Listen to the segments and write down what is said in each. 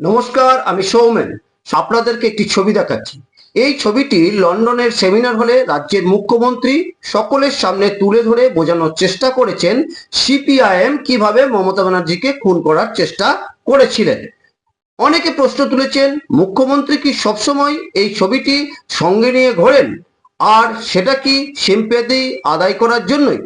নমস্কার, আমি সৌমেন। আপনাদেরকে একটি ছবি দেখাচ্ছি। এই ছবিটি লন্ডনের সেমিনার হলে রাজ্যের মুখ্যমন্ত্রী সকলের সামনে তুলে ধরে বোঝানোর চেষ্টা করেছেন সিপিআইএম কিভাবে মমতা ব্যানার্জিকে খুন করার চেষ্টা করেছিলেন। অনেকে প্রশ্ন তুলেছেন, মুখ্যমন্ত্রী কি সবসময় এই ছবিটি সঙ্গে নিয়ে ঘোরেন, আর সেটা কি সিম্প্যাথি আদায় করার জন্যই?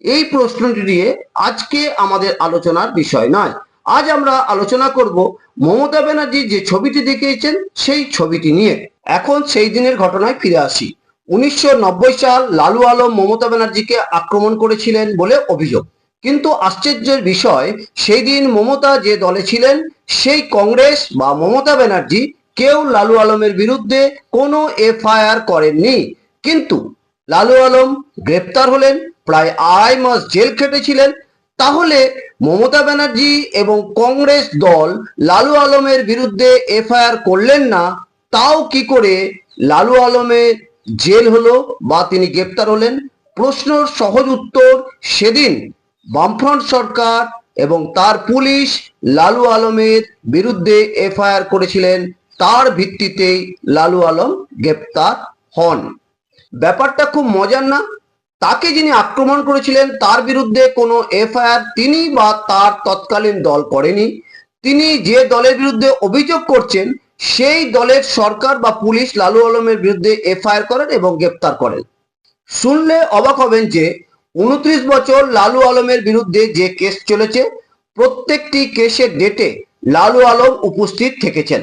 এই প্রশ্নটি নিয়ে আজকে আমাদের আলোচনার বিষয় নয়। আজ আমরা আলোচনা করব মমতা ব্যানার্জি যে ছবিটি দেখিয়েছেন সেই ছবিটি নিয়ে। এখন সেই দিনের ঘটনায় ফিরে আসি। 1990 সাল লালু আলম মমতা ব্যানার্জিকে আক্রমণ করেছিলেন বলে অভিযোগ। কিন্তু আশ্চর্যের বিষয়, সেই দিন মমতা যে দলে ছিলেন সেই কংগ্রেস বা মমতা ব্যানার্জি কেউ লালু আলমের বিরুদ্ধে কোনো এফআইআর করেননি। কিন্তু লালু আলম গ্রেপ্তার হলেন, প্রায় 2.5 মাস জেল খেটেছিলেন। তাহলে মমতা ব্যানার্জি এবং কংগ্রেস দল লালু আলমের বিরুদ্ধে এফআইআর করলেন না, তাও কি করে লালু আলমের জেল হলো বা তিনি গ্রেপ্তার হলেন? প্রশ্নের সহজ উত্তর, সেদিন বামফ্রন্ট সরকার এবং তার পুলিশ লালু আলমের বিরুদ্ধে এফআইআর করেছিলেন, তার ভিত্তিতেই লালু আলম গ্রেপ্তার হন। ব্যাপারটা খুব মজার না? তাকে যিনি আক্রমণ করেছিলেন তার বিরুদ্ধে কোনো এফআইআর তিনি বা তার তৎকালীন দল করেনি। তিনি যে দলের বিরুদ্ধে অভিযোগ করছেন সেই দলের সরকার বা পুলিশ লালু আলমের বিরুদ্ধে এফআইআর করেন এবং গ্রেপ্তার করেন। শুনলে অবাক হবেন যে 29 বছর লালু আলমের বিরুদ্ধে যে কেস চলেছে, প্রত্যেকটি কেসের ডেটে লালু আলম উপস্থিত থেকেছেন।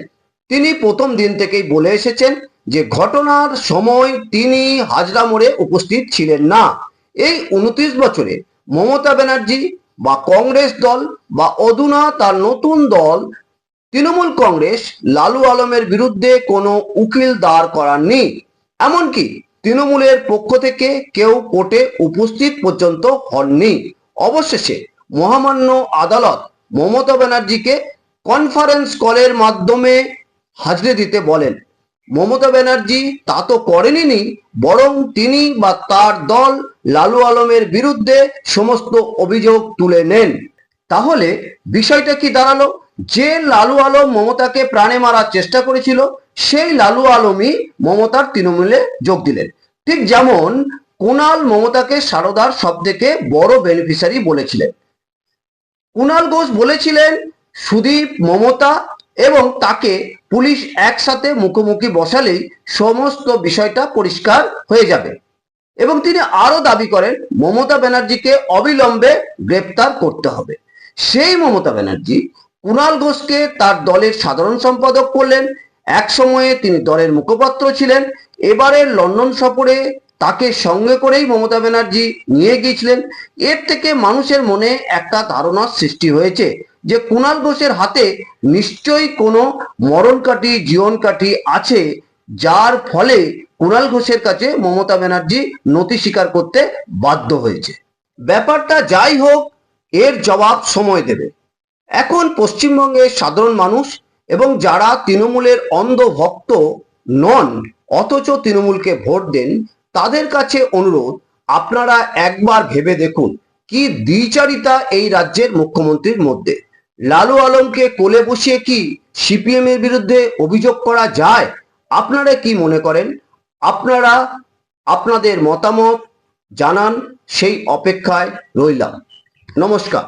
তিনি প্রথম দিন থেকেই বলে এসেছেন যে ঘটনার সময় তিনি হাজরা মোড়ে উপস্থিত ছিলেন না। এই 29 বছরে মমতা ব্যানার্জি বা কংগ্রেস দল বা অধুনা তার নতুন দল তৃণমূল কংগ্রেস লালু আলমের বিরুদ্ধে কোনো উকিল দাঁড় করাননি। এমনকি তৃণমূলের পক্ষ থেকে কেউ কোর্টে উপস্থিত পর্যন্ত হননি। অবশেষে মহামান্য আদালত মমতা ব্যানার্জিকে কনফারেন্স কলের মাধ্যমে হাজরে দিতে বলেন। মমতা ব্যানার্জি তা তো করেনি, বরং তিনি বা তার দল লালু আলমের বিরুদ্ধে সমস্ত অভিযোগ তুলে নেন। তাহলে বিষয়টা কি দাঁড়ালো? যে লালু আলম মমতাকে প্রাণে মারার চেষ্টা করেছিল সেই লালু আলমই মমতার তৃণমূলে যোগ দিলেন। ঠিক যেমন কুণাল মমতাকে সারদার সব থেকে বড় বেনিফিশিয়ারি বলেছিলেন। কুণাল ঘোষ বলেছিলেন সুদীপ, মমতা এবং তাকে পুলিশ একসাথে মুখোমুখি বসালেই সমস্ত বিষয়টা পরিষ্কার হয়ে যাবে। এবং তিনি আরো দাবি করেন মমতা ব্যানার্জিকে অবিলম্বে গ্রেপ্তার করতে হবে। সেই মমতা ব্যানার্জি কুণাল ঘোষকে তার দলের সাধারণ সম্পাদক করলেন। এক সময়ে তিনি দলের মুখপাত্র ছিলেন। এবারের লন্ডন সফরে তাকে সঙ্গে করেই মমতা ব্যানার্জি নিয়ে গিয়েছিলেন। এর থেকে মানুষের মনে একটা ধারণার সৃষ্টি হয়েছে যে কুণাল ঘোষের হাতে নিশ্চয়ই কোনো মরণ কাঠি, জীবন কাঠি আছে, যার ফলে কুণাল ঘোষের কাছে মমতা ব্যানার্জি নথি স্বীকার করতে বাধ্য হয়েছে। ব্যাপারটা যাই হোক, এর জবাব সময় দেবে। এখন পশ্চিমবঙ্গের সাধারণ মানুষ এবং যারা তৃণমূলের অন্ধ ভক্ত নন অথচ তৃণমূলকে ভোট দেন, তাদের কাছে অনুরোধ, আপনারা একবার ভেবে দেখুন কি দ্বিচারিতা এই রাজ্যের মুখ্যমন্ত্রীর মধ্যে। লালু আলমকে কোলে বসিয়ে কি সিপিএম এর বিরুদ্ধে অভিযোগ করা যায়? আপনারা কি মনে করেন? আপনারা আপনাদের মতামত জানান, সেই অপেক্ষায় রইলাম। নমস্কার।